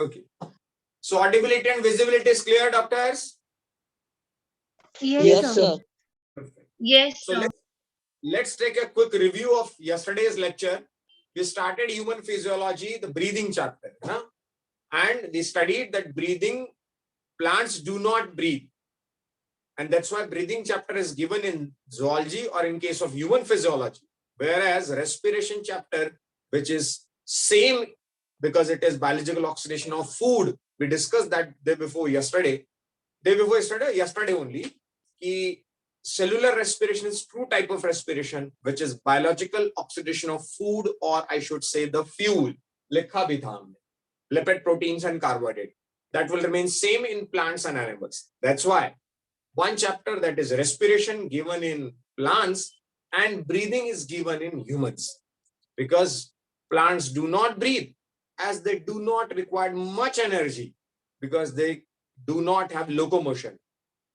Okay. So audibility and visibility is clear, doctors? Yes, sir. Perfect. Yes, So sir. let's take a quick review of yesterday's lecture. We started human physiology, the breathing chapter, huh? And we studied that breathing, plants do not breathe. And that's why breathing chapter is given in zoology or in case of human physiology. Whereas respiration chapter, which is same because it is biological oxidation of food. We discussed that yesterday only. Ki cellular respiration is true type of respiration, which is biological oxidation of food, or I should say the fuel, likha bhi tha humne, lipid, proteins and carbohydrate. That will remain same in plants and animals. That's why one chapter, that is respiration, given in plants, and breathing is given in humans, because plants do not breathe, as they do not require much energy, because they do not have locomotion.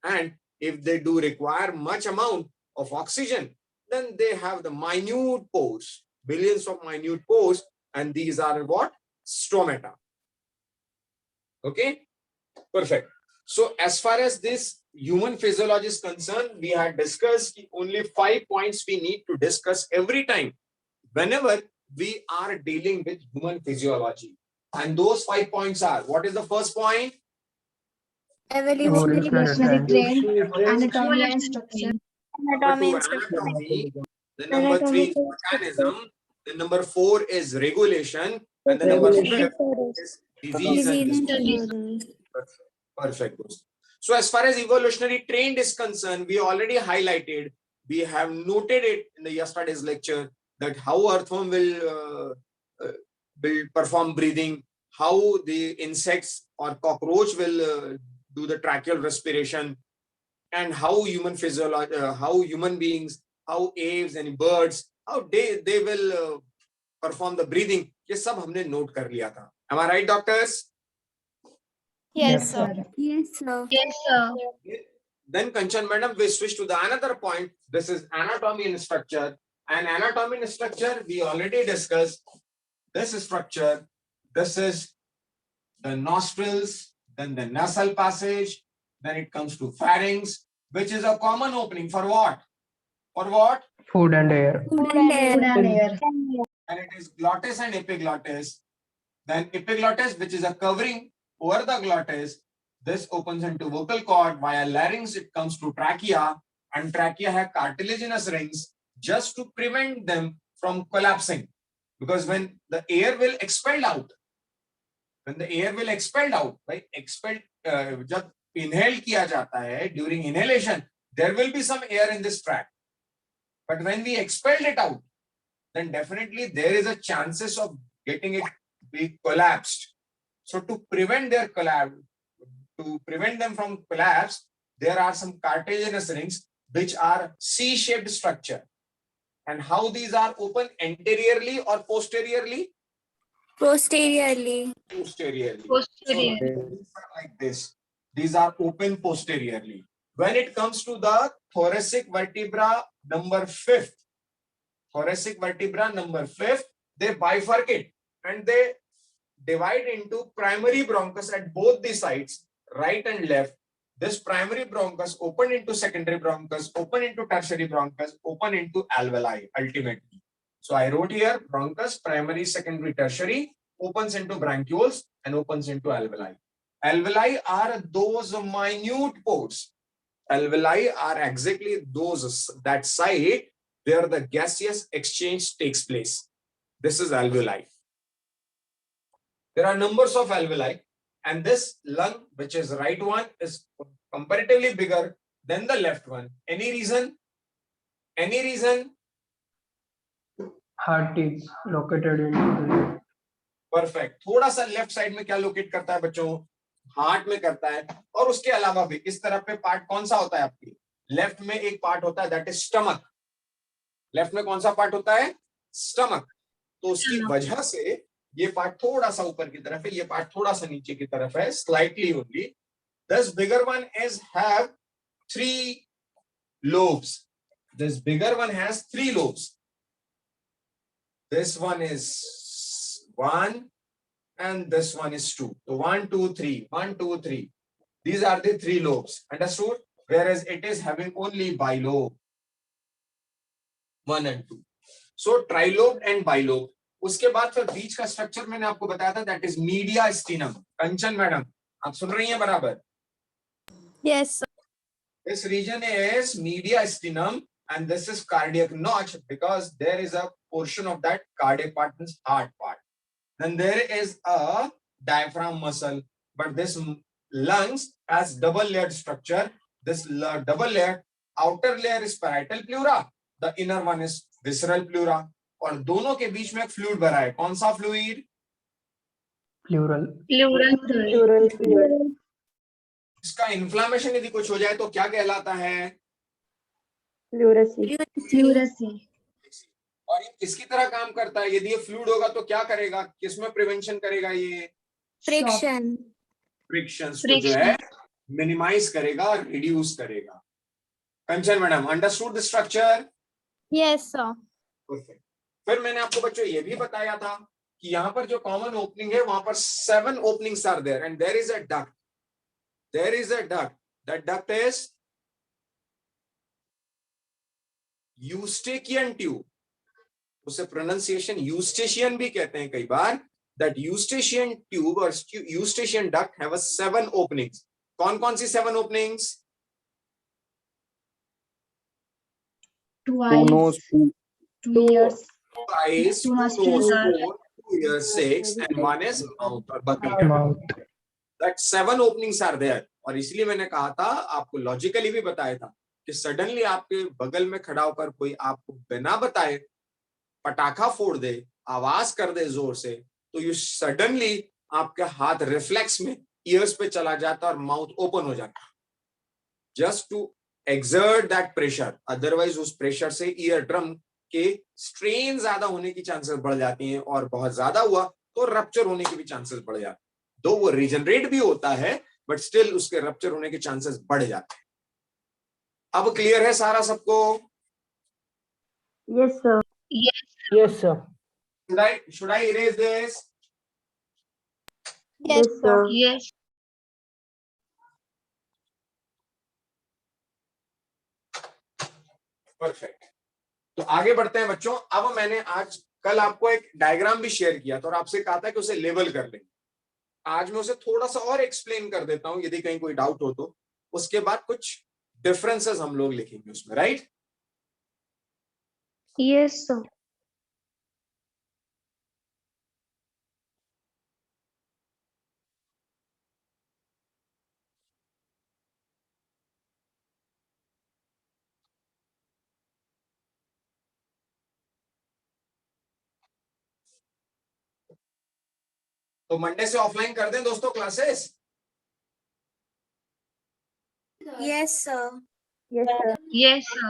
And if they do require much amount of oxygen, then they have the minute pores, billions of minute pores, and these are what? Stomata. Okay, perfect. So as far as this human physiology is concerned, we had discussed only 5 points we need to discuss every time whenever we are dealing with human physiology. And those 5 points are, what is the first point? Evolutionary trend, anatomy and Evolutionary structure. trend. Number 2, anatomy. The number 3, mechanism. The number 4 is regulation. And the number 5 is disease and disorder. Perfect. So as far as evolutionary trend is concerned, we already highlighted, we have noted it in the yesterday's lecture, that how earthworm will perform breathing, how the insects or cockroach will do the tracheal respiration, and how human physiology, how human beings, how aves and birds, how they will perform the breathing. ये सब हमने note कर लिया था. Am I right, doctors? Yes, sir. Yes, sir. Then Kanchan madam, we switch to the another point. This is anatomy and structure. And anatomy and structure, we already discussed this structure. This is the nostrils, then the nasal passage, then it comes to pharynx, which is a common opening for what? For what? Food and air. And it is glottis and epiglottis. Then epiglottis, which is a covering over the glottis, this opens into vocal cord. Via larynx, it comes to trachea, and trachea have cartilaginous rings just to prevent them from collapsing. Because when the air will expel out, by expelled, जब inhale किया जाता है, during inhalation, there will be some air in this tract. But when we expelled it out, then definitely there is a chances of getting it be collapsed. So to prevent their collapse, to prevent them from collapse, there are some cartilaginous rings which are C-shaped structure. And how these are open, anteriorly or posteriorly? Posteriorly. Posteriorly. Posterior. So these are like this. These are open posteriorly. When it comes to the thoracic vertebra number 5th, they bifurcate and they divide into primary bronchus at both the sides, right and left. This primary bronchus open into secondary bronchus, open into tertiary bronchus, open into alveoli ultimately. So I wrote here bronchus, primary, secondary, tertiary, opens into bronchioles and opens into alveoli. Alveoli are those minute pores. Alveoli are exactly those, that site where the gaseous exchange takes place. This is alveoli. There are numbers of alveoli, and this lung, which is right one, is comparatively bigger than the left one. Any reason? Any reason? Heart is located into the Perfect. थोड़ा सा left side में क्या locate करता है बच्चों? Heart में करता है. और उसके अलावा भी इस तरफ पे पार्ट कौन सा होता है आपकी? लेफ्ट में एक पार्ट होता है, दैट इज स्टमक. लेफ्ट में कौन सा पार्ट होता है? स्टमक. तो उसकी वजह से ये पार्ट थोड़ा सा ऊपर की तरफ है, ये पार्ट थोड़ा सा नीचे की तरफ है, slightly only. This bigger one have 3 lobes. This bigger one has 3 lobes. This one is 1 and this one is 2. So 1, 2, 3, 1, 2, 3. These are the 3 lobes. Understood? Whereas it is having only bilobe 1 and 2. So trilobe and bilobe. उसके बाद फिर बीच का structure मैंने आपको बताया था, that is mediastinum. Kanchan madam, आप सुन रही हैं बराबर? Yes, sir. This region is mediastinum and this is cardiac notch because there is a portion of that cardiac part, means heart part. Then there is a diaphragm muscle, but this lungs has double layered structure. This double layer, outer layer is parietal pleura, the inner one is visceral pleura, और दोनों के बीच में एक fluid भरा है. कौन सा fluid? Pleural. इसका इन्फ्लामेशन यदि कुछ हो जाए तो क्या कहलाता है? Pleurisy. और ये किसकी तरह काम करता है? यदि ये फ्लूइड होगा तो क्या करेगा? किसमें प्रिवेंशन करेगा? ये Friction. फ्रिक्शंस को जो है मिनिमाइज करेगा, रिड्यूस करेगा. Kanchan madam, understood the structure? Yes, sir. Perfect. फिर मैंने आपको बच्चों ये भी बताया था कि यहाँ पर जो कॉमन ओपनिंग है वहां पर 7 openings are there and there is a duct. There is a duct. That duct is eustachian tube. उसे प्रोनाउंसिएशन यूस्टेशियन भी कहते हैं कई बार. दैट यूस्टेशियन ट्यूब और यूस्टेशियन डक्ट हैव 7 ओपनिंग्स. कौन कौन सी 7 openings? Two eyes, 2 ears, 2 eyes, 2 nose, 4, 2 ears, 6, and 1 is mouth or buccal. Mouth. That 7 openings are there. और इसलिए मैंने कहा था, आपको लॉजिकली भी बताया था कि सडनली आपके बगल में खड़ा होकर कोई आपको बिना बताए पटाखा फोड़ दे, आवाज कर दे जोर से, तो ये सडनली आपका हाथ रिफ्लेक्स में ईयर्स पे चला जाता और माउथ ओपन हो जाता. Just to exert that pressure, otherwise उस प्रेशर से ईयर ड्रम के स्ट्रेन ज्यादा होने की चांसेस बढ़ जाती हैं और बहुत ज्यादा हुआ तो रप्चर होने के भी चांसेस बढ़ जाते हैं. दो वो रीजनरेट भी होता है बट स्टिल उसके रप्चर होने के चांसेस बढ़ जाते हैं. अब क्लियर है सारा सबको? yes sir, Yes, sir. Should I erase this? Yes, sir. yes, perfect. तो आगे बढ़ते हैं बच्चों. अब मैंने आज कल आपको एक डायग्राम भी शेयर किया था और आपसे कहा था कि उसे लेवल कर लेंगे. आज मैं उसे थोड़ा सा और एक्सप्लेन कर देता हूं यदि कहीं कोई डाउट हो तो. उसके बाद कुछ डिफरेंसेस हम लोग लिखेंगे उसमें. राइट? yes sir, तो मंडे से ऑफलाइन कर दें दोस्तों classes. Yes, sir. yes sir,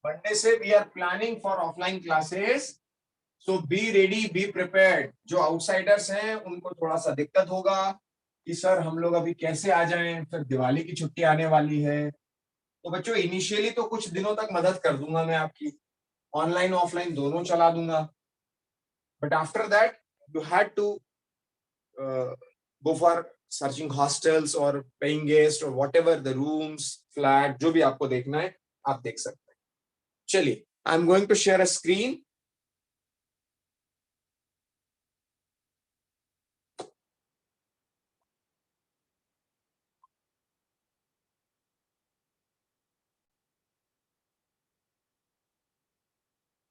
Monday से we are planning for offline classes. So be ready, be prepared. जो आउटसाइडर्स हैं उनको थोड़ा सा दिक्कत होगा कि सर हम लोग अभी कैसे आ जाएं, फिर दिवाली की छुट्टी आने वाली है. तो बच्चों इनिशियली तो कुछ दिनों तक मदद कर दूंगा मैं आपकी, ऑनलाइन ऑफलाइन दोनों चला दूंगा. But after that you had to go for searching hostels or paying guest or whatever the rooms, flat, जो भी आपको देखना है आप देख सकते हैं. चलिए, I'm going to share a screen.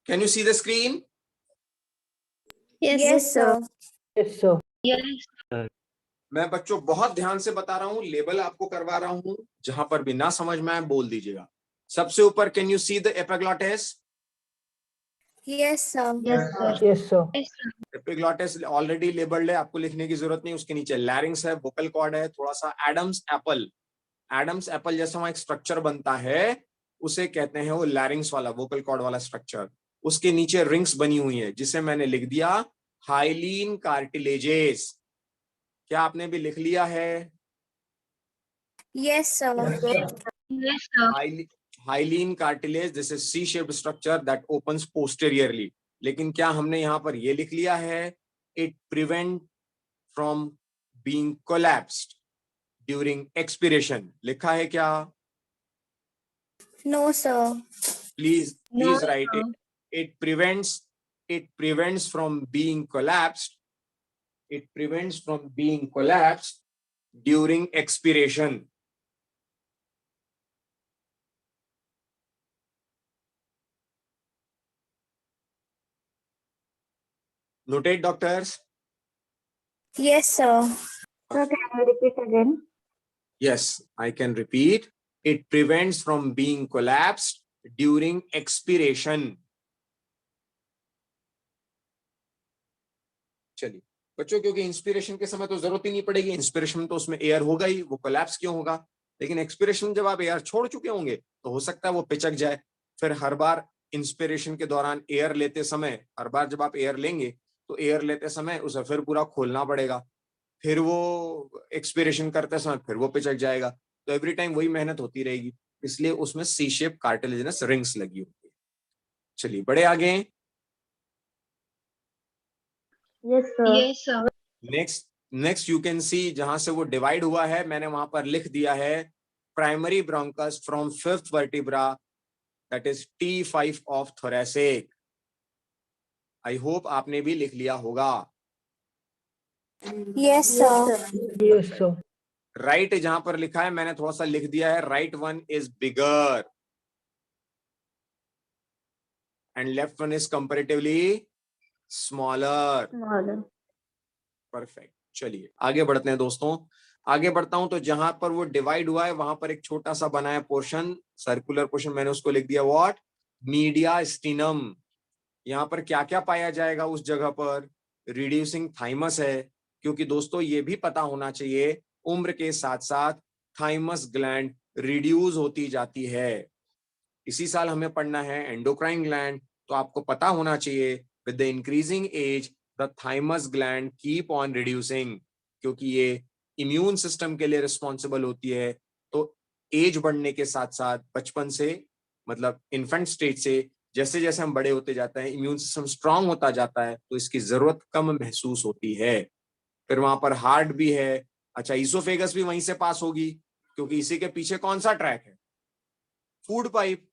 Can you see the screen? Yes, sir. Yes, sir. yes, मैं बच्चों बहुत ध्यान से बता रहा हूं, लेबल आपको करवा रहा हूं. जहां पर भी ना समझ में आए बोल दीजिएगा. सबसे ऊपर can you see the epiglottis? Yes, sir. yes sir, Yes, sir. Epiglottis already labelled है, आपको लिखने की जरूरत नहीं. उसके नीचे लैरिंग्स है, वोकल कॉर्ड है, थोड़ा सा एडम्स एप्पल. एडम्स एप्पल जैसा वहां एक स्ट्रक्चर बनता है उसे कहते हैं वो लैरिंग्स वाला वोकल कॉर्ड वाला स्ट्रक्चर. उसके नीचे रिंग्स बनी हुई है जिसे मैंने लिख दिया हाइलीन कार्टिलेजेस. क्या आपने भी लिख लिया है? Yes, sir. yes sir, hyaline cartilage, this is C shaped structure that opens posteriorly. लेकिन क्या हमने यहाँ पर ये लिख लिया है it prevent from being collapsed during expiration. लिखा है क्या? No, sir. Please No, write sir. it. It prevents from being collapsed. It prevents from being collapsed during expiration. Noted, doctors? Yes, sir. Sir, can you repeat again? Yes, I can repeat. It prevents from being collapsed during expiration. चलिए बच्चों, क्योंकि inspiration के समय तो जरूरत ही नहीं पड़ेगी, inspiration में तो उसमें एयर होगा ही, वो कोलैप्स क्यों होगा? लेकिन एक्सपिरेशन जब आप एयर छोड़ चुके होंगे तो हो सकता है वो पिचक जाए। फिर हर बार इंस्पिरेशन के दौरान एयर लेते समय, हर बार जब आप एयर लेंगे तो एयर लेते समय उसे फिर पूरा खोलना पड़ेगा, फिर वो एक्सपिरेशन करते समय फिर वो पिचक जाएगा। तो एवरी टाइम वही मेहनत होती रहेगी, इसलिए उसमें सी शेप कार्टिलेजिनस रिंग्स लगी होती है। चलिए बड़े आगे। Yes, sir. Yes, sir. Next you can see, जहां से वो डिवाइड हुआ है मैंने वहां पर लिख दिया है primary bronchus from fifth vertebra, that is T5 of thoracic. I hope आपने भी लिख लिया होगा। Yes, sir. Yes, sir. Right जहां पर लिखा है मैंने थोड़ा सा लिख दिया है right one is bigger and left one is comparatively smaller. Smaller. Perfect. चलिए आगे बढ़ते हैं दोस्तों। आगे बढ़ता हूं तो जहां पर वो डिवाइड हुआ है वहां पर एक छोटा सा बना है पोर्शन, सर्कुलर पोर्शन, मैंने उसको लिख दिया व्हाट? मीडिया स्टीनम। यहाँ पर क्या क्या पाया जाएगा उस जगह पर? रिड्यूसिंग थाइमस है, क्योंकि दोस्तों ये भी पता होना चाहिए उम्र के साथ साथ थाइमस ग्लैंड रिड्यूस होती जाती है। इसी साल हमें पढ़ना है एंडोक्राइन ग्लैंड, तो आपको पता होना चाहिए with the increasing age the thymus gland keep on reducing, क्योंकि ये इम्यून सिस्टम के लिए रिस्पॉन्सिबल होती है। तो एज बढ़ने के साथ साथ बचपन से, मतलब इन्फेंट स्टेज से जैसे जैसे हम बड़े होते जाते हैं, इम्यून सिस्टम स्ट्रांग होता जाता है, तो इसकी जरूरत कम महसूस होती है। फिर वहां पर हार्ट भी है। अच्छा, ईसोफेगस भी वहीं से पास होगी, क्योंकि इसी के पीछे कौन सा ट्रैक है? Food pipe.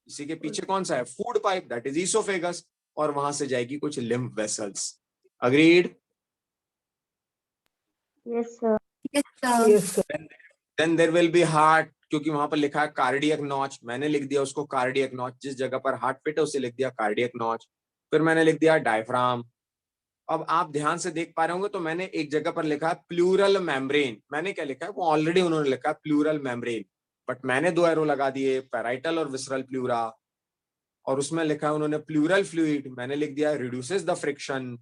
इसी के पीछे कौन सा है? Food pipe, that is oesophagus, और वहां से जाएगी कुछ lymph vessels. Agreed? Yes, sir. Yes, sir. Yes, sir. Then there will be heart, क्योंकि वहां पर लिखा है कार्डियक नॉच, मैंने लिख दिया उसको कार्डियक नॉच, जिस जगह पर हार्ट फिट है उसे लिख दिया कार्डियक नॉच। फिर मैंने लिख दिया डायफ्राम। अब आप ध्यान से देख पा रहे होंगे तो मैंने एक जगह पर लिखा है प्लूरल मेम्ब्रेन। मैंने क्या लिखा है? वो ऑलरेडी उन्होंने लिखा है प्लूरल मेम्ब्रेन, बट मैंने दो एरो लगा दिए, पैराइटल और विसरल प्लूरा, और उसमें लिखा है उन्होंने प्लूरल फ्लूइड, मैंने लिख दिया रिड्यूसेस द फ्रिक्शन।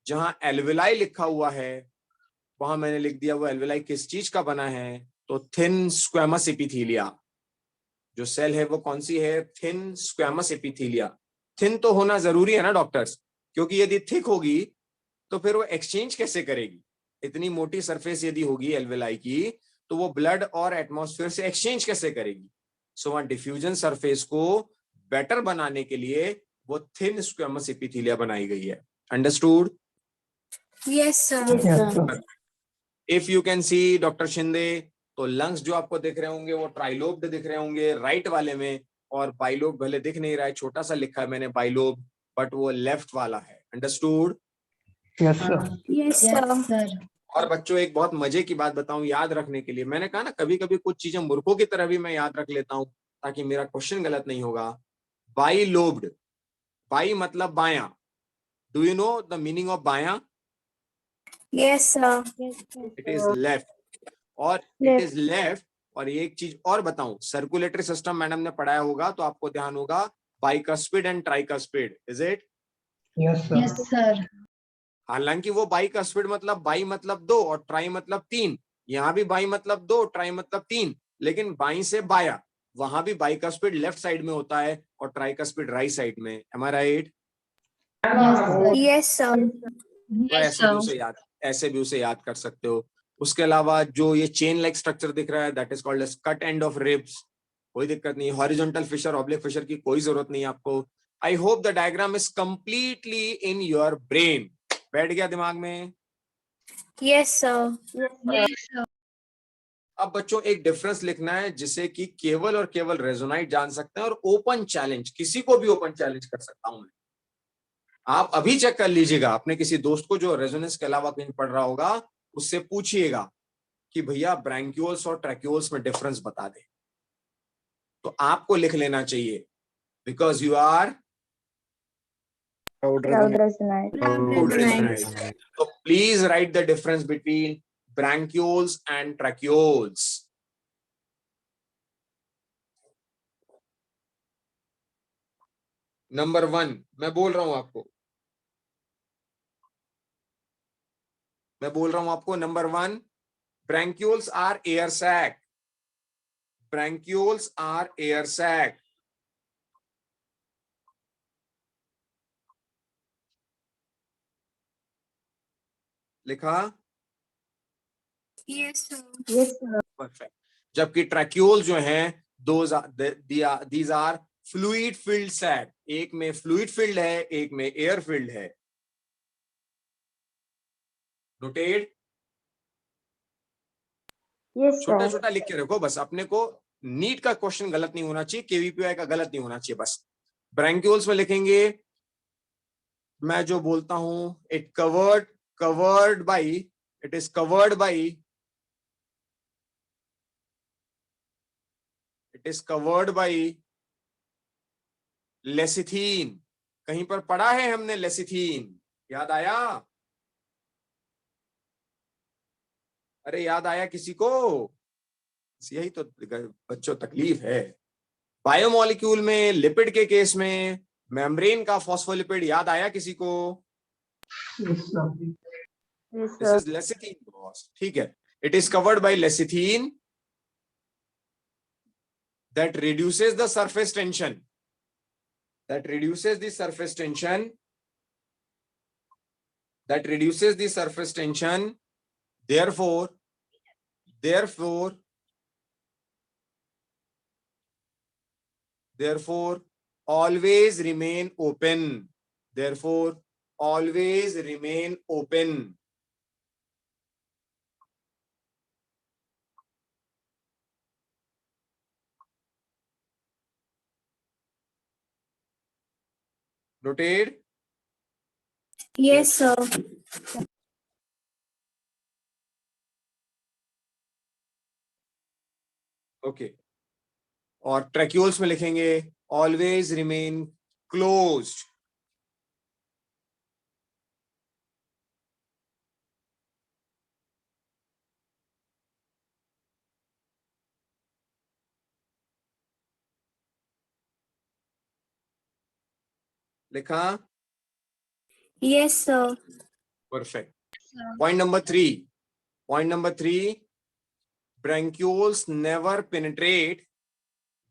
जहां एल्वेलाई लिखा हुआ है वहां मैंने लिख दिया वो एल्वेलाई किस चीज का बना है? तो थिन स्क्वेमस एपिथेलिया। जो सेल है वो कौन सी है? Thin squamous epithelia. थिन तो होना जरूरी है ना डॉक्टर्स, क्योंकि यदि थिक होगी तो फिर वो एक्सचेंज कैसे करेगी? इतनी मोटी सरफेस यदि होगी एल्वेलाई की तो वो ब्लड और एटमॉस्फेयर से एक्सचेंज कैसे करेगी? सो वहां डिफ्यूजन सरफेस को बेटर बनाने के लिए वो थिन स्क्वेमस एपिथेलिया बनाई गई है। Understood? Yes, sir. Yes, sir. If you can see doctor Shinde, तो लंग्स जो आपको दिख रहे होंगे वो ट्राइलोब्ड दिख रहे होंगे राइट वाले में, और बाइलोब भले दिख नहीं रहा है, छोटा सा लिखा है मैंने बाइलोब, बट वो लेफ्ट वाला है। Understood? Yes, sir. Yes, sir. और बच्चों एक बहुत मजे की बात बताऊं याद रखने के लिए, मैंने कहा ना कभी कभी कुछ चीजें मूर्खों की तरह भी मैं याद रख लेता हूं ताकि मेरा क्वेश्चन गलत नहीं होगा। बाइलोब्ड, बाई मतलब बायां। Do you know the meaning of बायां? Yes, sir. It is left, और इट इज लेफ्ट। और एक चीज और बताऊं, सर्कुलेटरी सिस्टम मैडम ने पढ़ाया होगा तो आपको ध्यान होगा bicuspid and tricuspid, is it? Yes, sir. Yes, sir. हालांकि वो बाइकस्पिड मतलब बाई मतलब दो और ट्राई मतलब तीन, यहाँ भी बाई मतलब दो ट्राई मतलब तीन, लेकिन बाई से बाया वहां भी बाइकस्पिड लेफ्ट साइड में होता है और ट्राइकस्पिड राइट साइड में। एम आई राइट? Yes, sir. तो Yes, ऐसे भी sir. उसे याद, ऐसे भी उसे याद कर सकते हो। उसके अलावा जो ये चेन लाइक स्ट्रक्चर दिख रहा है that is called as cut end of ribs, कोई दिक्कत नहीं। हॉरिजॉन्टल फिशर ऑब्लिक फिशर की कोई जरूरत नहीं आपको। I hope the diagram is completely in your brain. बैठ गया दिमाग में? Yes, sir. Yes, sir. अब बच्चों एक डिफरेंस लिखना है जिसे कि केवल और केवल रेजोनाइट जान सकते हैं, और ओपन चैलेंज, किसी को भी ओपन चैलेंज कर सकता हूं मैं। आप अभी चेक कर लीजिएगा अपने किसी दोस्त को जो रेजोनेंस के अलावा कहीं पढ़ रहा होगा, उससे पूछिएगा कि भैया ब्रैंक्यूल्स और ट्रैक्यूल्स में डिफरेंस बता दे। तो आपको लिख लेना चाहिए, because you are Proud resonate. Resonate. so please write the difference between bronchioles and tracheoles. Number 1 मैं बोल रहा हूं आपको, number 1, bronchioles are air sac. Bronchioles are air sac. लिखा? Yes, sir. Yes, sir. Perfect. जबकि ट्रैक्यूल जो हैं, these are fluid filled sac. एक में फ्लूइड फील्ड है, एक में एयर फील्ड है। नोटेड? Yes, छोटा sir. छोटा लिख के रखो बस, अपने को नीट का क्वेश्चन गलत नहीं होना चाहिए, केवीपीआई का गलत नहीं होना चाहिए बस। ब्रैंक्यूल्स में लिखेंगे, मैं जो बोलता हूं, it covered by, it is covered by, it is covered by lecithin. कहीं पर पढ़ा है हमने लेसिथीन? याद आया? अरे याद आया किसी को? यही तो बच्चों तकलीफ है। बायोमोलिक्यूल में, लिपिड के केस में, मेम्ब्रेन का फॉस्फोलिपिड याद आया किसी को? Yes, sir. Yes, this sir. Is lecithin boss, ठीक है। It is covered by lecithin that reduces the surface tension, that reduces the surface tension, that reduces the surface tension. Therefore always remain open. Therefore always remain open. Noted? Yes, sir. Okay. और tracheoles में लिखेंगे, always remain closed. लिखा? Yes, sir. Perfect. Point number 3. Bronchioles never penetrate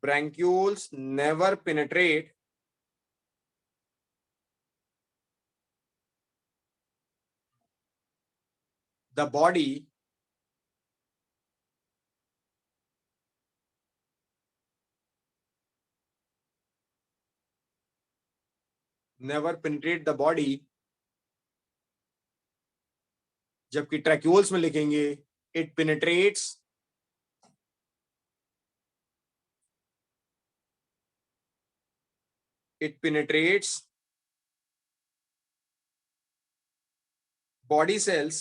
the body जबकि tracheoles में लिखेंगे, it penetrates body cells,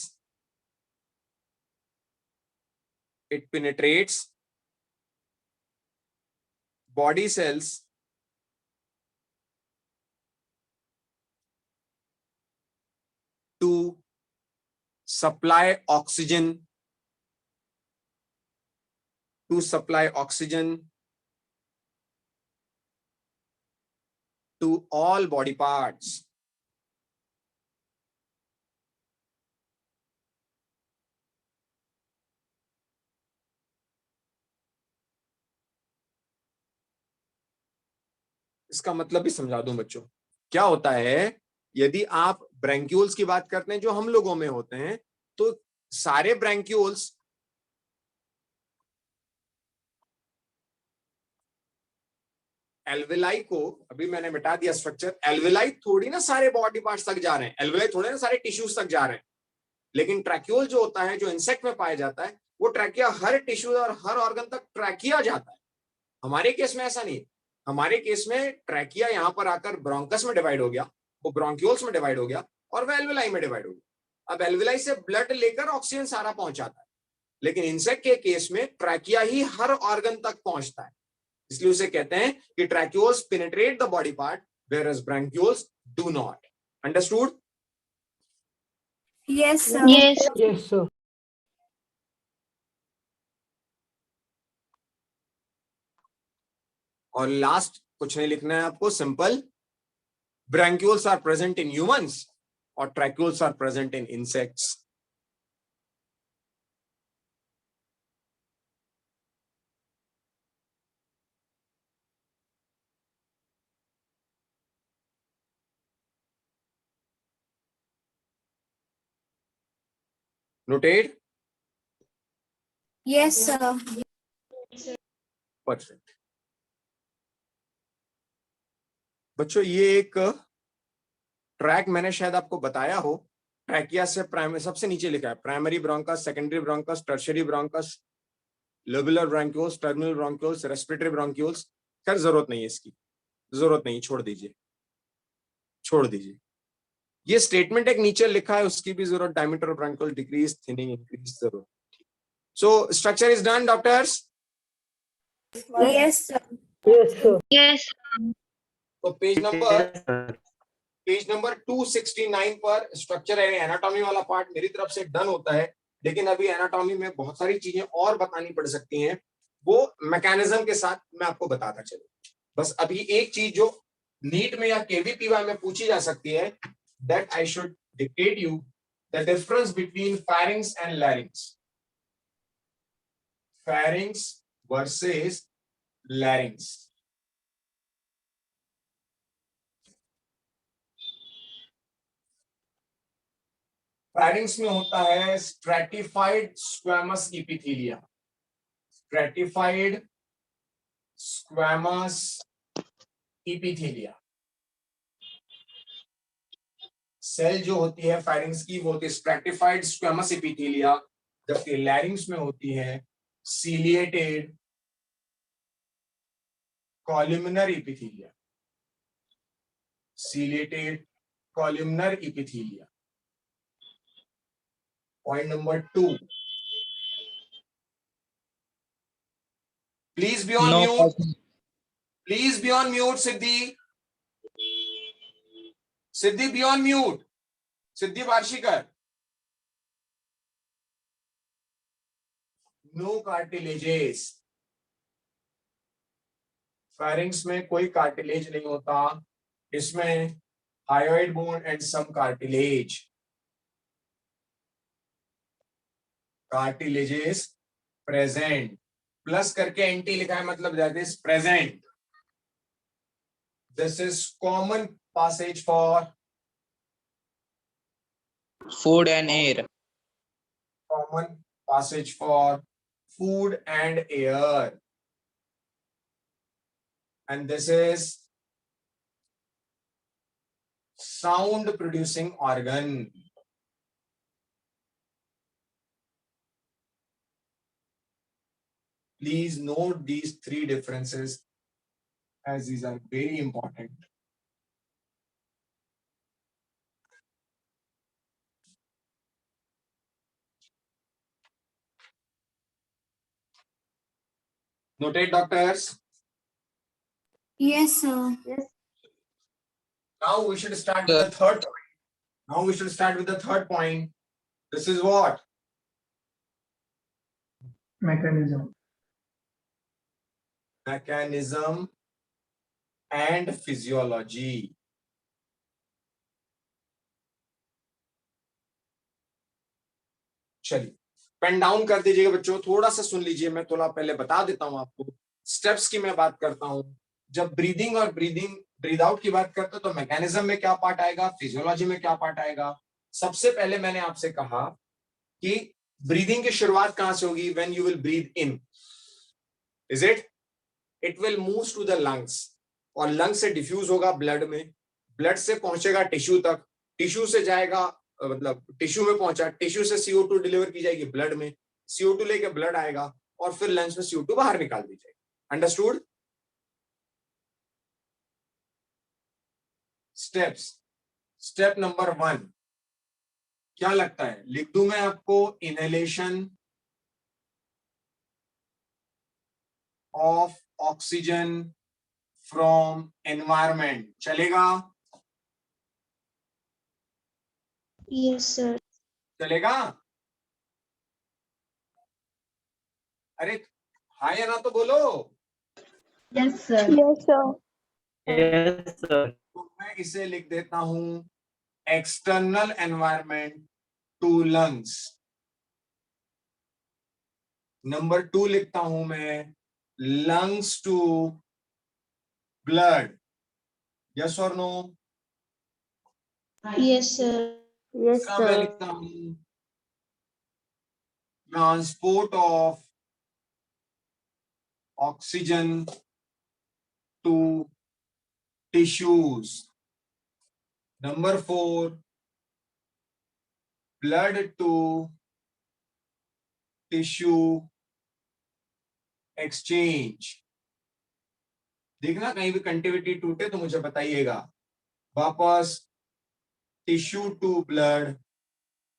to supply oxygen to all body parts. इसका मतलब भी समझा दूं बच्चों। क्या होता है, यदि आप ब्रैंक्यूल्स की बात करते हैं जो हम लोगों में होते हैं, तो सारे ब्रैंक्यूल्स एल्वेलाई को अभी मैंने मिटा दिया स्ट्रक्चर, एल्वेलाई थोड़ी ना सारे बॉडी पार्ट्स तक जा रहे हैं, एल्वेलाई थोड़े ना सारे टिश्यूज तक जा रहे हैं, लेकिन ट्रैक्यूल जो होता है, जो इंसेक्ट में पाया जाता है, वो ट्रैकिया हर टिश्यू और हर ऑर्गन तक ट्रैकिया जाता है। हमारे केस में ऐसा नहीं है। हमारे केस में ट्रैकिया यहाँ पर आकर ब्रोंकस में डिवाइड हो गया, वो ब्रोंक्यूल्स में डिवाइड हो गया और वह एल्वेलाई में डिवाइड हो गया। अब एल्वेलाई से ब्लड लेकर ऑक्सीजन सारा पहुंचाता है, लेकिन इंसेक्ट के केस में ट्रैकिया ही हर ऑर्गन तक पहुंचता है, इसलिए उसे कहते हैं कि tracheoles penetrate the body part whereas bronchioles do not. Understood? Yes, sir. Yes. Yes, sir. और लास्ट कुछ नहीं लिखना है आपको, simple, bronchioles are present in humans और tracheoles are present in insects. Noted? Yes, sir. Perfect. बच्चों ये एक ट्रैक मैंने शायद आपको बताया हो, ट्रैकिया से प्राइमरी सबसे नीचे लिखा है primary bronchus, secondary bronchus, tertiary bronchus, lobular bronchioles, terminal bronchioles, respiratory bronchioles. खैर जरूरत नहीं है इसकी, जरूरत नहीं, छोड़ दीजिए, छोड़ दीजिए। ये स्टेटमेंट एक नीचे लिखा है उसकी भी जरूरत, diameter bronchiole decrease, thinning increase, जरूरत। So structure is done doctors. Yes, sir. Yes, sir. Yes. तो पेज नंबर 269 पर स्ट्रक्चर एंड एनाटॉमी वाला पार्ट मेरी तरफ से डन होता है, लेकिन अभी एनाटॉमी में बहुत सारी चीजें और बतानी पड़ सकती हैं, वो मैकेनिज्म के साथ मैं आपको बताता चलूं। बस अभी एक चीज जो नीट में या केवीपीवाई में पूछी जा सकती है, that I should dictate you the difference between pharynx and larynx, pharynx versus larynx. Pharynx में होता है stratified squamous epithelia, stratified squamous epithelia cell जो होती है फेरिंग्स की, वो होती है स्ट्रैटिफाइड स्क्वैमस एपिथेलिया, जबकि लैरिंग्स में होती है ciliated columnar epithelia, ciliated columnar epithelia. Point number 2. Please be on mute. Please be on mute, Siddhi. Siddhi, be on mute. Siddhi Varshikar. No cartilages. Pharynx में कोई cartilage नहीं होता, इसमें hyoid bone and some cartilage. Cartilages present, plus करके anti लिखा है, मतलब that is present. This is common passage for food and air. common passage for food and air, and this is sound producing organ. Please note these three differences as these are very important. Noted, doctors? Yes, sir. Now we should start with the third point. Now we should start with the third point. This is what? Mechanism. Mechanism and physiology. चलिए pen down कर दीजिएगा बच्चों, थोड़ा सा सुन लीजिए, मैं थोड़ा पहले बता देता हूं आपको। स्टेप्स की मैं बात करता हूं, जब ब्रीदिंग और ब्रीद आउट की बात करते हैं तो मैकेनिज्म में क्या पार्ट आएगा, फिजियोलॉजी में क्या पार्ट आएगा। सबसे पहले मैंने आपसे कहा कि ब्रीदिंग की शुरुआत कहां से होगी, when you will breathe in, is it will move to the lungs, और लंग से डिफ्यूज होगा ब्लड में, ब्लड से पहुंचेगा टिश्यू तक, टिश्यू से जाएगा मतलब टिश्यू में पहुंचा, टिश्यू से CO2 डिलीवर की जाएगी ब्लड में, CO2 लेके ब्लड आएगा और फिर लंग्स में CO2 बाहर निकाल दी जाएगी। अंडरस्टूड? स्टेप्स। स्टेप नंबर 1 क्या लगता है, लिख दूं मैं आपको? Inhalation of oxygen from environment, चलेगा? Yes, sir. चलेगा? अरे हाँ या ना तो बोलो। Yes, sir. Yes, sir. Yes, sir. तो मैं इसे लिख देता हूं external environment to lungs. Number 2 लिखता हूं मैं लंग्स टू ब्लड। यस और नो? Yes, sir. Yes, इसका मैं sir. लिखता हूं transport of oxygen to tissues. Number 4 blood to tissue exchange. देखना कहीं भी कंटिन्यूटी टूटे तो मुझे बताइएगा। वापस टिश्यू टू ब्लड,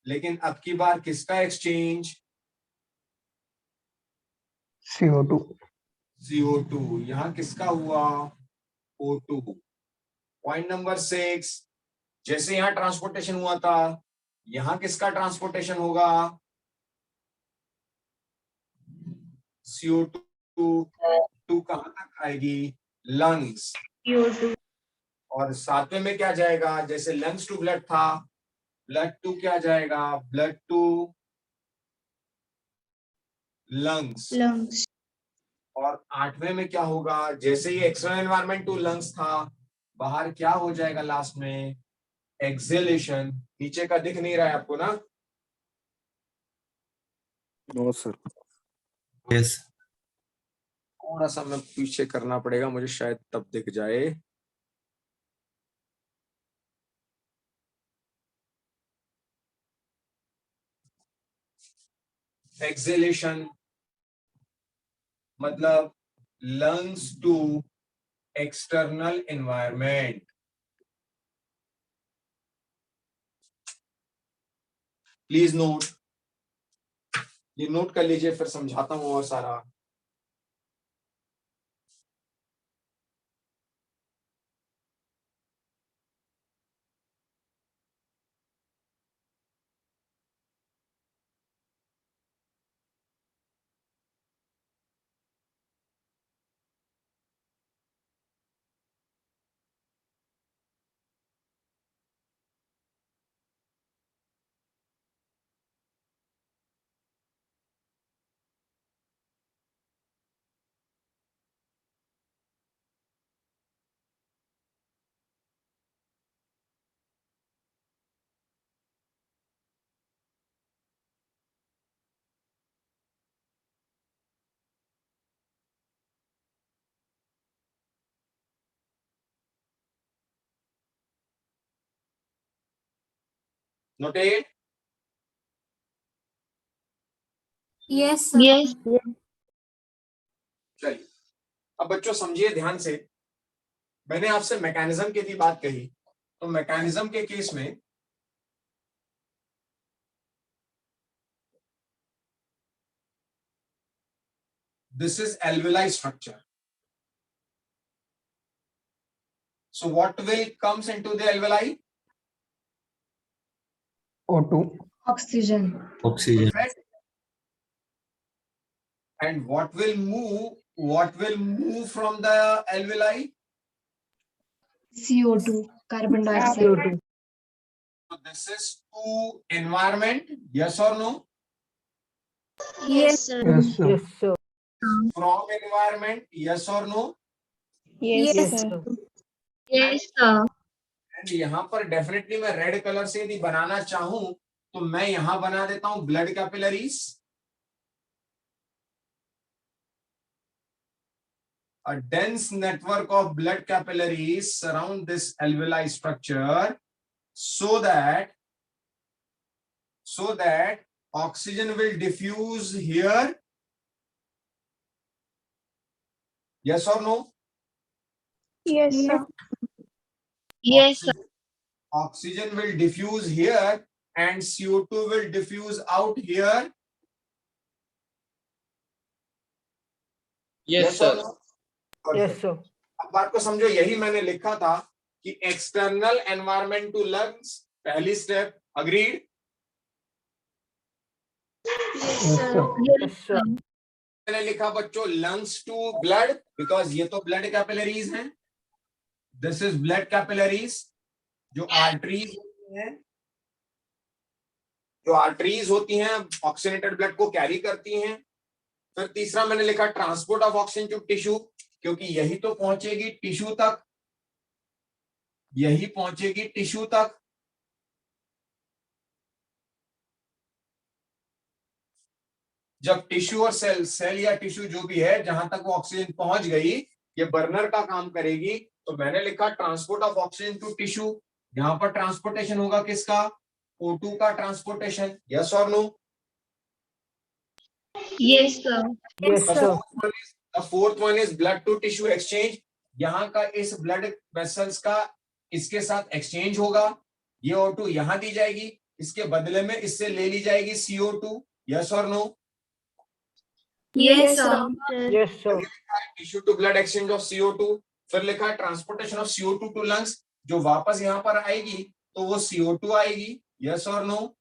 लेकिन अब की बार किसका एक्सचेंज? CO2. CO2। यहां किसका हुआ? O2। पॉइंट नंबर 6, जैसे यहां ट्रांसपोर्टेशन हुआ था, यहां किसका ट्रांसपोर्टेशन होगा? CO2 कहां तक आएगी? लंग्स। CO2. और सातवें में क्या जाएगा? जैसे लंग्स टू ब्लड था, ब्लड टू क्या जाएगा? Blood to lungs. Lungs. और आठवें में क्या होगा? जैसे ये एक्सटर्नल एनवायरनमेंट टू लंग्स था, बाहर क्या हो जाएगा लास्ट में? एक्सेलेशन। नीचे का दिख नहीं रहा है आपको ना? No sir. Yes. थोड़ा सा मैं पीछे करना पड़ेगा मुझे, शायद तब दिख जाए। एक्सेलेशन मतलब lungs to external environment. Please note, ये नोट कर लीजिए, फिर समझाता हूं और सारा। नोटेड? Yes, sir. Yes. चलिए अब बच्चों समझिए ध्यान से। मैंने आपसे मैकेनिज्म की भी बात कही, तो मैकेनिज्म के केस में this is alveoli structure. So what will comes into the alveoli? O2. Oxygen. Oxygen. Perfect. And what will move? What will move from the alveoli? CO2. Carbon dioxide. CO2. So this is to environment. Yes or no? Yes, sir. Yes, sir. Yes, sir. From environment. Yes or no? Yes, Yes, sir. Yes, sir. And यहाँ पर definitely मैं red colour से यदि बनाना चाहूं तो मैं यहां बना देता हूं blood capillaries. a dense network of blood capillaries surround this alveoli structure so that oxygen will diffuse here. Yes or no? Yes, sir. Yes, sir. Oxygen will diffuse here and CO2 will diffuse out here. Yes, sir. or no? Yes, Perfect. sir. अब बात को समझो, यही मैंने लिखा था कि external environment to lungs, पहली step, agreed? Yes, Yes, sir. sir. Yes, sir. मैंने लिखा बच्चों लंग्स टू ब्लड, बिकॉज ये तो ब्लड कैपिलरीज हैं. This is blood capillaries. जो आर्टरीज होती हैं, ऑक्सीनेटेड ब्लड को कैरी करती हैं. फिर तीसरा मैंने लिखा transport of oxygen to tissue, क्योंकि यही तो पहुंचेगी टिश्यू तक, जब टिश्यू और सेल या टिश्यू जो भी है, जहां तक वो ऑक्सीजन पहुंच गई, ये बर्नर का काम करेगी. तो मैंने लिखा transport of oxygen to tissue. यहां पर ट्रांसपोर्टेशन होगा किसका? O2 का ट्रांसपोर्टेशन. यस और no? Yes, sir. Yes, sir. The fourth one is blood to tissue exchange. यहाँ का इस ब्लड वेसल्स का इसके साथ एक्सचेंज होगा. ये O2 यहां दी जाएगी, इसके बदले में इससे ले ली जाएगी CO2. यस और no? Yes, sir. Yes, sir. Tissue to blood exchange of CO2. फिर लिखा है transportation of CO2 to lungs. जो वापस यहाँ पर आएगी तो वो CO2 आएगी. यस और no?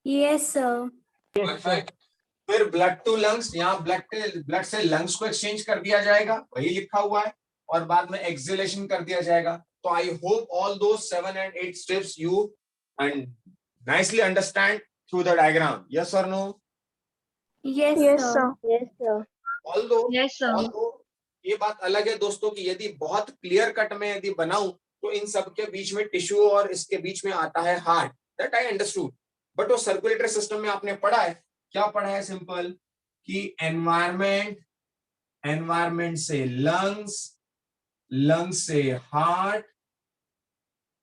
Yes, sir. Yes, sir. फिर ब्लड टू लंग्स, यहाँ ब्लड से लंग्स को एक्सचेंज कर दिया जाएगा, वही लिखा हुआ है, और बाद में एक्सहेलेशन कर दिया जाएगा. तो आई होप ऑल दो 7 and 8 steps you and nicely understand through the diagram. Yes और no? Yes, sir. Yes, sir. Although Yes, sir. ये बात अलग है दोस्तों कि यदि बहुत क्लियर कट में यदि बनाऊं तो इन सब के बीच में टिश्यू और इसके बीच में आता है heart. That I understood. But वो सर्कुलेटरी सिस्टम में आपने पढ़ा है, क्या पढ़ा है? सिंपल कि एनवायरमेंट से लंग्स से हार्ट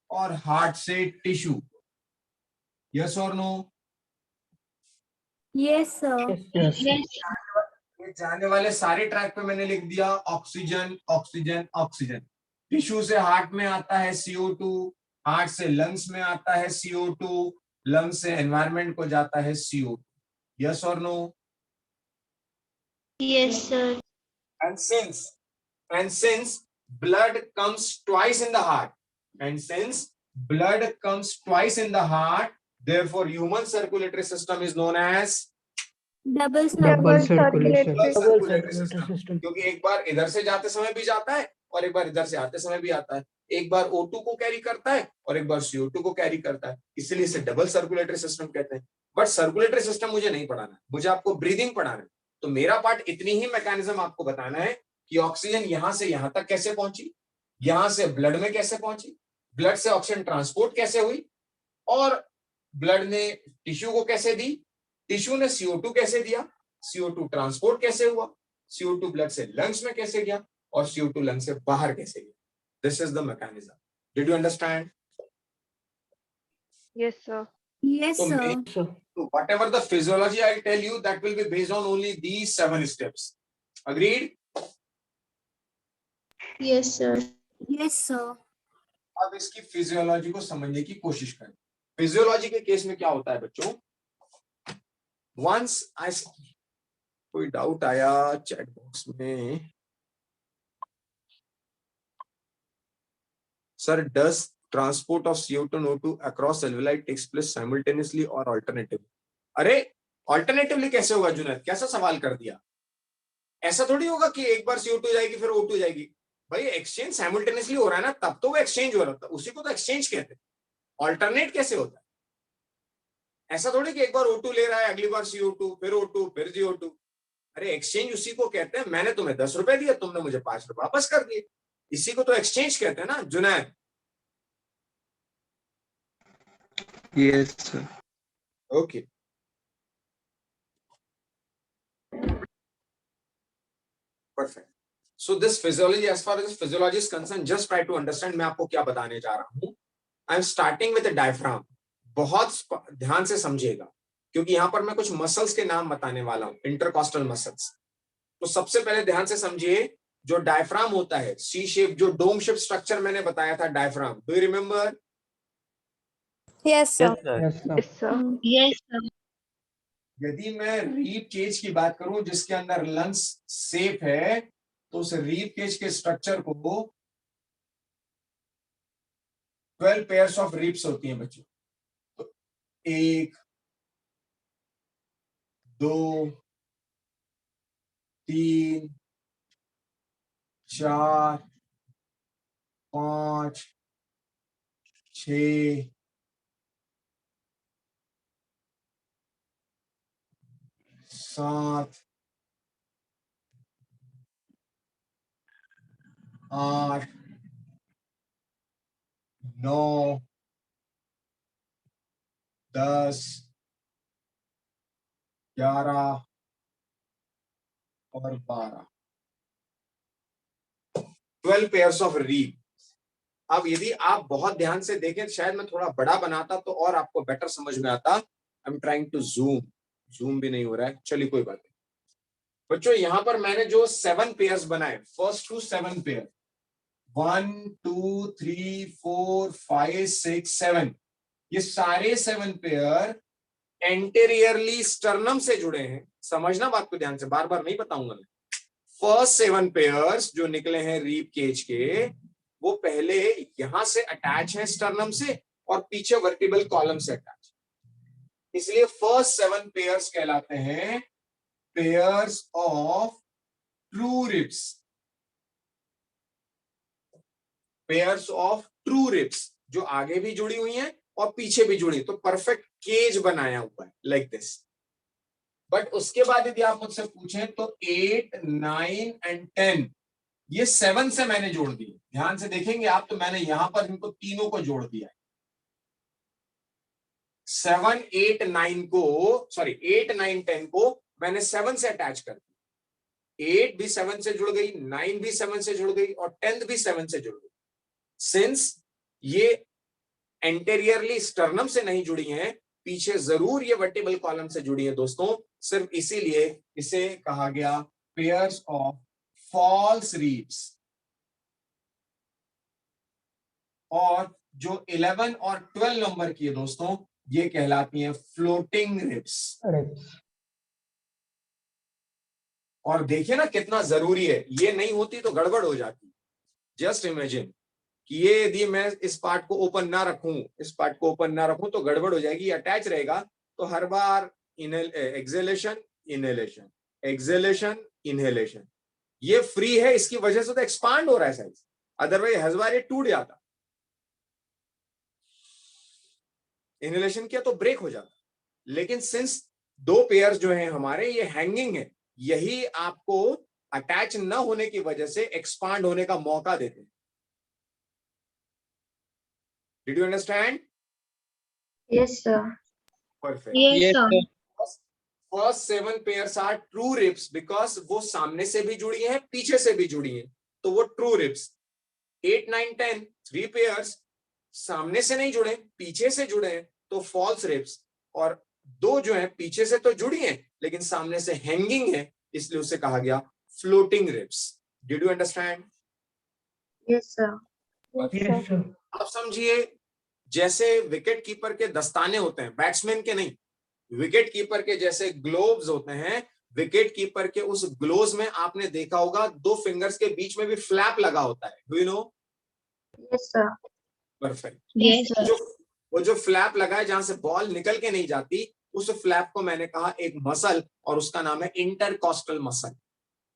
और हार्ट से टिश्यू. यस और no? Yes, sir. Yes, yes. Yes, ये जाने वाले सारे ट्रैक पे मैंने लिख दिया ऑक्सीजन ऑक्सीजन ऑक्सीजन. टिश्यू से हार्ट में आता है CO2, हार्ट से लंग्स में आता है CO2, लंग्स से एनवायरमेंट को जाता है CO2. यस और no? Yes, sir. And since blood comes twice in the heart, therefore human circulatory system is known as Double Double circulatory circulatory system. system. क्योंकि एक बार इधर से जाते समय भी जाता है और एक बार इधर से आते समय भी आता है. एक बार O2 को कैरी करता है और एक बार CO2 को कैरी करता है, इसलिए इसे डबल सर्कुलेटरी सिस्टम कहते हैं. बट सर्कुलेटरी सिस्टम मुझे नहीं पढ़ाना है, मुझे आपको ब्रीदिंग पढ़ाना है. तो मेरा पार्ट इतनी ही मैकेनिज्म आपको बताना है कि ऑक्सीजन यहां से यहां तक कैसे पहुंची, यहां से ब्लड में कैसे पहुंची, ब्लड से ऑक्सीजन ट्रांसपोर्ट कैसे हुई, और ब्लड ने टिश्यू को कैसे दी, टिश्यू ने CO2 कैसे दिया, CO2 ट्रांसपोर्ट कैसे हुआ, CO2 ब्लड से लंग्स में कैसे गया, और CO2 लंग से बाहर कैसे गया. This is the mechanism. Did you understand? Yes, sir. Yes, So, sir. sir. So whatever the physiology I'll tell you, that will be based on only these 7 steps. Agreed? Yes, sir. Yes, sir. अब इसकी physiology को समझने की कोशिश करें. Physiology के case में क्या होता है बच्चों? Once I कोई डाउट आया चैट बॉक्स में, sir does transport of CO2 and O2 across alveoli takes place simultaneously or alternatively? अरे ऑल्टरनेटिवली कैसे होगा जुनैद? कैसा सवाल कर दिया? ऐसा थोड़ी होगा कि एक बार CO2 जाएगी फिर O2 जाएगी. भाई एक्सचेंज साइमल्टेनियसली हो रहा है ना, तब तो वो एक्सचेंज हो रहा था, उसी को तो एक्सचेंज कहते हैं. ऑल्टरनेट कैसे होता है? ऐसा थोड़ी कि एक बार O2 ले रहा है, अगली बार CO2, फिर O2, फिर CO2. अरे एक्सचेंज उसी को कहते हैं. मैंने तुम्हें 10 रुपए दिए, तुमने मुझे 5 रुपए वापस कर दिए, इसी को तो एक्सचेंज कहते हैं ना Junaid. Yes, sir. Okay. Perfect. So this physiology, as far as physiology is concerned, just try to understand मैं आपको क्या बताने जा रहा हूँ. I am starting with the diaphragm. बहुत ध्यान से समझिएगा, क्योंकि यहाँ पर मैं कुछ मसल्स के नाम बताने वाला हूँ, इंटरकॉस्टल मसल्स. तो सबसे पहले ध्यान से समझिए, जो डायफ्राम होता है, सी शेप, जो डोम शेप स्ट्रक्चर मैंने बताया था diaphragm, do you remember? Yes, sir. Yes, sir. Yes, sir. Yes, sir. यदि मैं रीप केज की बात करूं जिसके अंदर लंग्स सेफ है, तो उस रीप केज के स्ट्रक्चर को 12 पेयर्स ऑफ रीप्स होती हैं बच्चों. तो 1 2 3 4 5 6 7 8 9 10 11 और 12, 12 पेयर्स ऑफ रीप. अब यदि आप बहुत ध्यान से देखें, शायद मैं थोड़ा बड़ा बनाता तो और आपको बेटर समझ में आता. I am trying to zoom भी नहीं हो रहा है, चलिए कोई बात नहीं. बच्चों यहां पर मैंने जो 7 पेयर्स बनाए, फर्स्ट टू 7 पेयर, 1 2 3 4 5 6 7, ये सारे 7 पेयर एंटेरियरली स्टर्नम से जुड़े हैं. समझना बात को ध्यान से, बार बार नहीं बताऊंगा मैं. फर्स्ट 7 पेयर्स जो निकले हैं रीप केज के, वो पहले यहां से अटैच है स्टर्नम से और पीछे वर्टिब्रल कॉलम से अटैच. इसलिए फर्स्ट 7 पेयर्स कहलाते हैं pairs of true ribs. Pairs of true ribs जो आगे भी जुड़ी हुई हैं और पीछे भी जुड़ी, तो परफेक्ट केज बनाया हुआ है लाइक दिस. बट उसके बाद यदि आप मुझसे पूछें तो 8 9 एंड 10 ये 7 से मैंने जोड़ दिए. ध्यान से देखेंगे आप, तो मैंने यहां पर इनको तीनों को जोड़ दिया है. 7 8 9 को, सॉरी 8 9 10 को मैंने 7 से अटैच कर दिया. 8 भी 7 से जुड़ गई, 9 भी 7 से जुड़ गई और 10 भी 7 से जुड़ गई. सिंस ये एंटेरियरली स्टर्नम से नहीं जुड़ी हैं, पीछे जरूर ये वर्टिब्रल कॉलम से जुड़ी है दोस्तों, सिर्फ इसीलिए इसे कहा गया पेयर्स ऑफ फॉल्स रीप्स. और जो 11 और 12 नंबर की है दोस्तों, ये कहलाती हैं फ्लोटिंग रिब्स. और देखिए ना कितना जरूरी है, ये नहीं होती तो गड़बड़ हो जाती. जस्ट इमेजिन कि ये यदि मैं इस पार्ट को ओपन ना रखूं, इस पार्ट को ओपन ना रखूं तो गड़बड़ हो जाएगी. अटैच रहेगा तो हर बार एक्सेलेशन इनहेलेशन, एक्सेलेशन इनहेलेशन. ये फ्री है, इसकी वजह से तो एक्सपांड हो रहा है साइज, अदरवाइज हर ये टूट जाता. इनहेलेशन किया तो ब्रेक हो जाता. लेकिन सिंस 2 पेयर्स जो हैं हमारे ये हैंगिंग है, यही आपको अटैच न होने की वजह से एक्सपांड होने का मौका देते हैं. Did you understand? Yes, sir. Perfect. Yes, sir. First 7 pairs are true ribs because वो सामने से भी जुड़ी हैं, पीछे से भी जुड़ी हैं, तो वो true ribs. 8 9 10 3 pairs सामने से नहीं जुड़े, पीछे से जुड़े हैं, तो false ribs. और 2 जो हैं पीछे से तो जुड़ी हैं लेकिन सामने से हैंगिंग है, इसलिए उसे कहा गया floating ribs. Did you understand? Yes, sir. Yes, sir. आप समझिए, जैसे विकेट कीपर के दस्ताने होते हैं, बैट्समैन के नहीं, विकेट कीपर के जैसे ग्लोव्स होते हैं, विकेट कीपर के उस ग्लोव्स में आपने देखा होगा 2 फिंगर्स के बीच में भी फ्लैप लगा होता है. Do you know? Yes, sir. Perfect. Yes, sir. वो जो फ्लैप लगा है जहां से बॉल निकल के नहीं जाती, उस फ्लैप को मैंने कहा एक मसल, और उसका नाम है इंटरकॉस्टल मसल.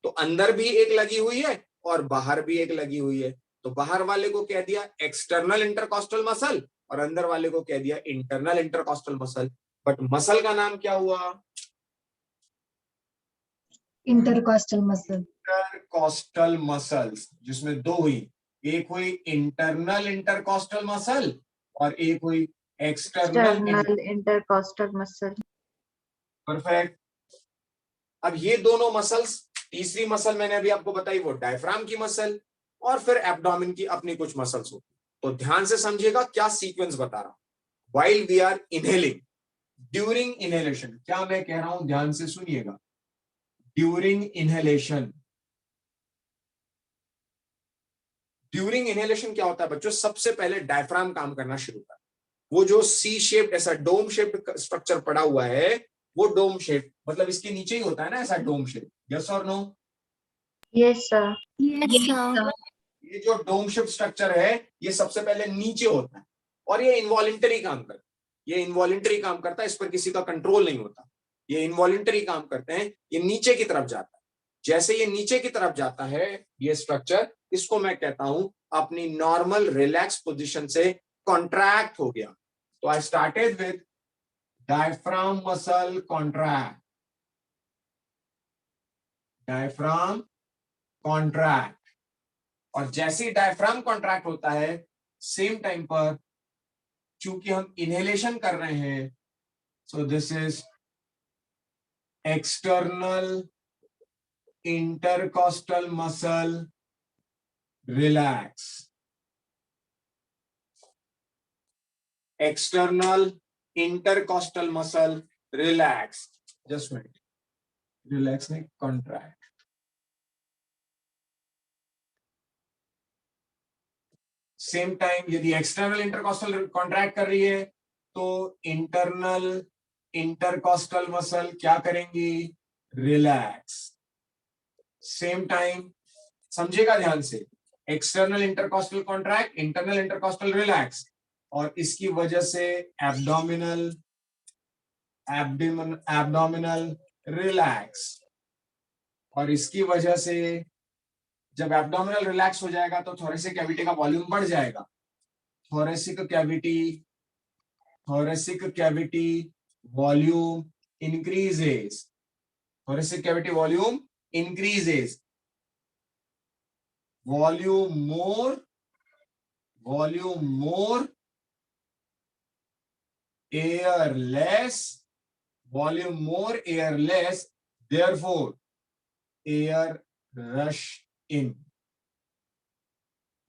तो अंदर भी एक लगी हुई है और बाहर भी एक लगी हुई है. तो बाहर वाले को कह दिया एक्सटर्नल इंटरकॉस्टल मसल और अंदर वाले को कह दिया internal intercostal muscle. But muscle का नाम क्या हुआ? Intercostal muscle. इंटरकॉस्टल मसल्स, जिसमें 2 हुई. एक हुई इंटरनल इंटरकॉस्टल मसल और एक हुई external. External intercostal muscle. Perfect. अब ये दोनों मसल्स तीसरी मसल मैंने अभी आपको बताई वो डायफ्राम की मसल, और फिर एब्डोमेन की अपनी कुछ मसल्स होती। तो ध्यान से समझिएगा क्या सीक्वेंस बता रहा हूं। While we are inhaling, during inhalation, क्या मैं कह रहा हूं ध्यान से सुनिएगा। ड्यूरिंग इनहेलेशन, ड्यूरिंग इनहेलेशन क्या होता है बच्चों, सबसे पहले डायफ्राम काम करना शुरू करता है। वो जो सी शेप्ड ऐसा डोम शेप्ड स्ट्रक्चर पड़ा हुआ है, वो डोम शेप मतलब इसके नीचे ही होता है ना ऐसा डोम शेप, यस और no? Yes, sir. Yes, sir. ये जो डोम शेप स्ट्रक्चर है ये सबसे पहले नीचे होता है, और ये इनवॉलेंटरी काम करता है। ये इनवॉलेंटरी काम करता है, इस पर किसी का कंट्रोल नहीं होता। ये इनवॉलेंटरी काम करते हैं, ये नीचे की तरफ जाता है। जैसे ये नीचे की तरफ जाता है ये स्ट्रक्चर, इसको मैं कहता हूं अपनी नॉर्मल रिलैक्स पोजीशन से कॉन्ट्रैक्ट हो गया। तो I started with diaphragm muscle contract, diaphragm contract, और जैसे ही डायफ्राम कॉन्ट्रैक्ट होता है सेम टाइम पर चूंकि हम इनहेलेशन कर रहे हैं, so this is external intercostal muscle relax, external intercostal muscle relax, just minute, relax नहीं कॉन्ट्रैक्ट। सेम टाइम यदि एक्सटर्नल इंटरकॉस्टल कॉन्ट्रैक्ट कर रही है तो इंटरनल इंटरकॉस्टल मसल क्या करेंगी, रिलैक्स। सेम टाइम समझेगा ध्यान से, external intercostal contract, internal intercostal relax, और इसकी वजह से एब्डोमिनल एब्डोमिनल रिलैक्स, और इसकी वजह से जब एब्डोमिनल रिलैक्स हो जाएगा तो थोरेसिक कैविटी का वॉल्यूम बढ़ जाएगा। Thoracic cavity volume increases, thoracic cavity volume increases, volume more, air less, volume more, air less, therefore air rush in,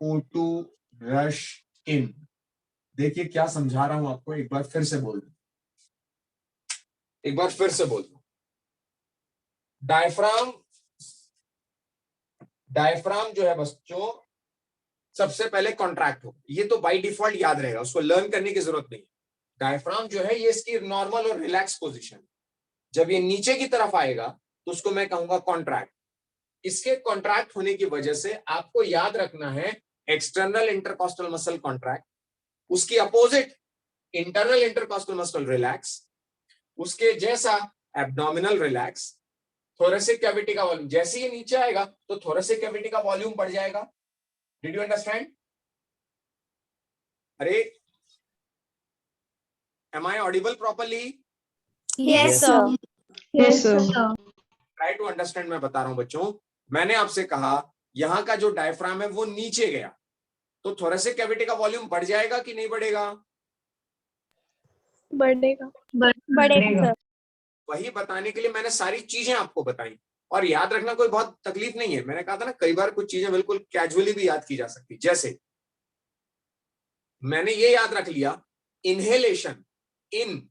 O2 rush in। देखिए क्या समझा रहा हूं आपको, एक बार फिर से बोल दूं, डायफ्राम जो है बच्चों सबसे पहले कॉन्ट्रैक्ट हो, ये तो बाय डिफॉल्ट याद रहेगा, उसको लर्न करने की जरूरत नहीं है। डायफ्राम जो है ये इसकी नॉर्मल और रिलैक्स पोजीशन, जब ये नीचे की तरफ आएगा तो उसको मैं कहूंगा कॉन्ट्रैक्ट। इसके कॉन्ट्रैक्ट होने की वजह से आपको याद रखना है एक्सटर्नल इंटरकॉस्टल मसल कॉन्ट्रैक्ट, उसकी opposite internal intercostal muscle relax, उसके जैसा एब्डोमिनल रिलैक्स, थोरेसिक कैविटी का वॉल्यूम, जैसे ही नीचे आएगा तो थोरेसिक कैविटी का वॉल्यूम बढ़ जाएगा। Did you understand? अरे am I audible properly? Yes, sir. Yes, sir. Try to understand, मैं बता रहा हूं बच्चों। मैंने आपसे कहा यहां का जो डायफ्राम है वो नीचे गया तो थोरेसिक कैविटी का वॉल्यूम बढ़ जाएगा कि नहीं बढ़ेगा? बढ़ेगा। बढ़ेगा, sir. वही बताने के लिए मैंने सारी चीजें आपको बताई, और याद रखना कोई बहुत तकलीफ नहीं है। मैंने कहा था ना कई बार कुछ चीजें बिल्कुल कैजुअली भी याद की जा सकती, जैसे मैंने ये याद रख लिया इनहेलेशन, इन,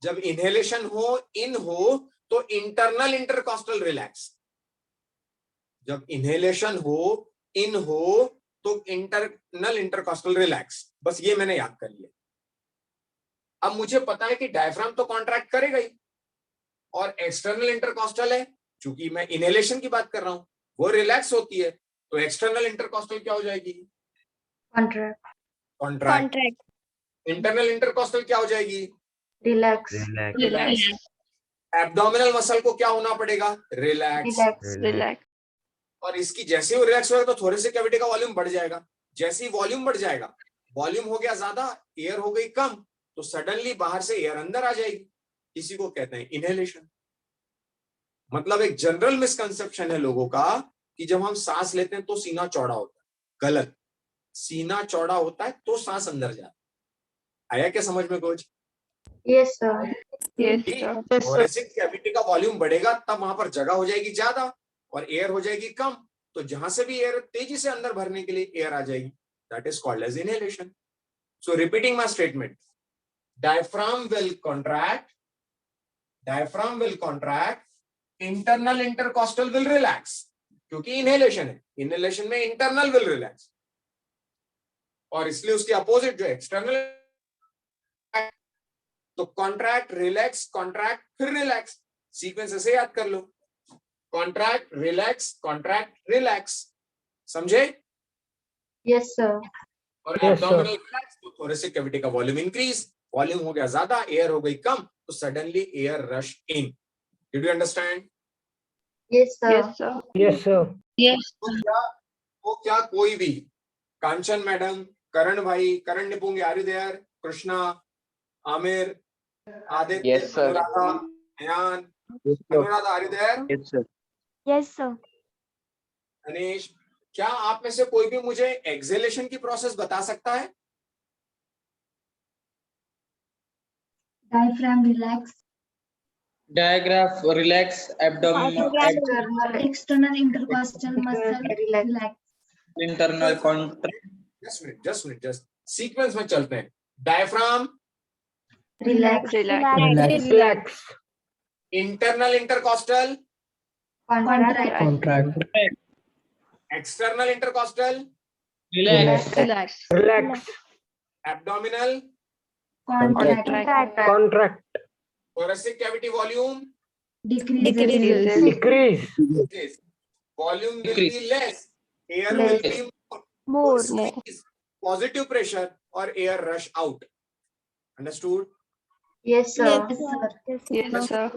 जब इनहेलेशन हो इन हो तो इंटरनल इंटरकॉस्टल रिलैक्स, जब इनहेलेशन हो इन हो तो इंटरनल इंटरकॉस्टल रिलैक्स, बस ये मैंने याद कर लिया। अब मुझे पता है कि डायफ्राम तो कॉन्ट्रैक्ट करेगा ही, और एक्सटर्नल इंटरकॉस्टल है, चूंकि मैं इनहेलेशन की बात कर रहा हूं, वो रिलैक्स होती है, तो एक्सटर्नल इंटरकॉस्टल क्या हो जाएगी? Contract. Contract. Contract. Internal intercostal क्या हो जाएगी? Relax. Relax. एब्डोमिनल मसल को क्या होना पड़ेगा? रिलैक्स। Relax. Relax. और इसकी जैसे ही वो रिलैक्स होगा तो थोरेसिक कैविटी का वॉल्यूम बढ़ जाएगा। जैसे ही वॉल्यूम बढ़ जाएगा, वॉल्यूम हो गया ज्यादा, एयर हो गई कम, तो सडनली बाहर से एयर अंदर आ जाएगी, इसी को कहते हैं इनहेलेशन। मतलब एक जनरल मिसकंसेप्शन है लोगों का कि जब हम सांस लेते हैं तो सीना चौड़ा होता है। गलत, सीना चौड़ा होता है तो सांस अंदर जाता है। आया क्या समझ में कुछ? Yes, sir. Yes, ठीक? sir. थोरेसिक कैविटी का वॉल्यूम बढ़ेगा तब वहां पर जगह हो जाएगी ज्यादा और एयर हो जाएगी कम, तो जहां से भी एयर तेजी से अंदर भरने के लिए एयर आ जाएगी, that is called as inhalation. So repeating my statement, diaphragm will contract, internal intercostal will relax, क्योंकि इनहेलेशन है, इनहेलेशन में इंटरनल विल रिलैक्स, और इसलिए उसके अपोजिट जो एक्सटर्नल, तो कॉन्ट्रैक्ट रिलैक्स कॉन्ट्रैक्ट फिर रिलैक्स, सीक्वेंस ऐसे याद कर लो, कॉन्ट्रैक्ट रिलैक्स, समझे? Yes, sir. और Yes, एब्डोमिनल रिलैक्स तो थोरेसिक कैविटी का वॉल्यूम इंक्रीज, वॉल्यूम हो गया ज्यादा, एयर हो गई कम, तो suddenly air rush in. Did you understand? Yes, sir. Yes, sir. Yes, sir. Yes. तो क्या कोई भी, कांचन मैडम, करण भाई, Karan Nipung, are you there? Krishna, Aamir, Aditya, Yes, sir. Anuradha, Ayaan, Yes, sir. Anuradha, are you there? Yes, sir. Yes, sir. Anish, क्या आप में से कोई भी मुझे एक्सेलेशन की प्रोसेस बता सकता है? Diaphragm relax. Diaphragm relax, abdominal, External intercostal muscle relax. internal contract, just sequence में चलते हैं. Diaphragm, Relax. Relax. Internal intercostal, Contract. Contract. External intercostal, relax, Relax. Relax. Abdominal, Contract. Contract. thoracic cavity volume, Decreases. Decrease. volume will be Decrease. less, air will be More. squeeze, positive pressure or air rush out. Understood? Yes, sir. Yes, sir.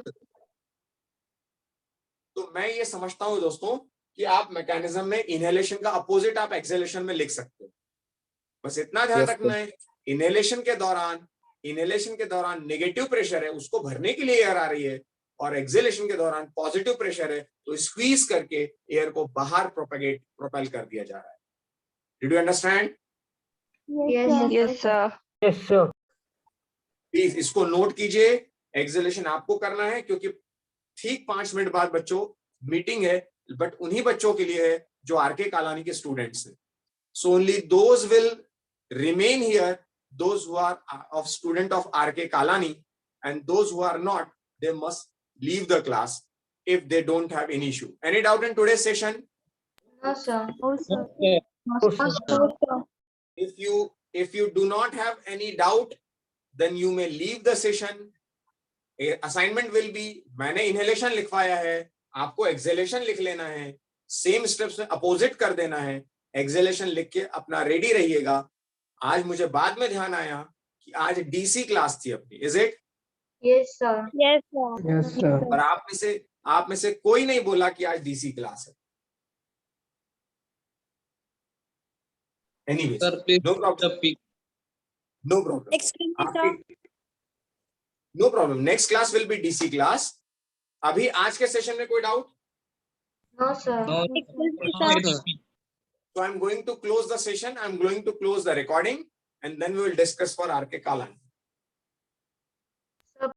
तो मैं ये समझता हूं दोस्तों कि आप mechanism में inhalation का अपोजिट आप एक्सेलेशन में लिख सकते हो. बस इतना ध्यान Yes, रखना है, इनहेलेशन के दौरान नेगेटिव प्रेशर है, उसको भरने के लिए एयर आ रही है, और एक्सेलेशन के दौरान पॉजिटिव प्रेशर है, तो स्क्वीज करके एयर को बाहर प्रोपेल कर दिया जा रहा है. Did you understand? Yes, sir. Yes, sir. Please इसको नोट कीजिए. एक्सेलेशन आपको करना है, क्योंकि ठीक 5 मिनट बाद बच्चों मीटिंग है, बट उन्हीं बच्चों के लिए है जो आरके कालानी के स्टूडेंट्स हैं. So only those will remain here, those who are of student of RK Kalani, and those who are not, they must leave the class if they don't have any issue. Any doubt in today's session? No, sir. No, sir. If you do not have any doubt, then you may leave the session. Assignment will be, मैंने inhalation लिखवाया है, आपको exhalation लिख लेना है, same steps में opposite कर देना है, exhalation लिख के अपना ready रहिएगा. आज मुझे बाद में ध्यान आया कि आज डीसी क्लास थी अपनी, is it? Yes, sir. Yes, sir. Yes, sir. और आप में से कोई नहीं बोला कि आज डीसी क्लास है. Anyways, sir, please no put problem, the pic. No problem, Excuse me, sir. No problem. Next class will be DC class. अभी आज के सेशन में कोई doubt? No, sir. No, Excuse me, no, sir. So I'm going to close the session. I'm going to close the recording, and then we will discuss for RK Kalani.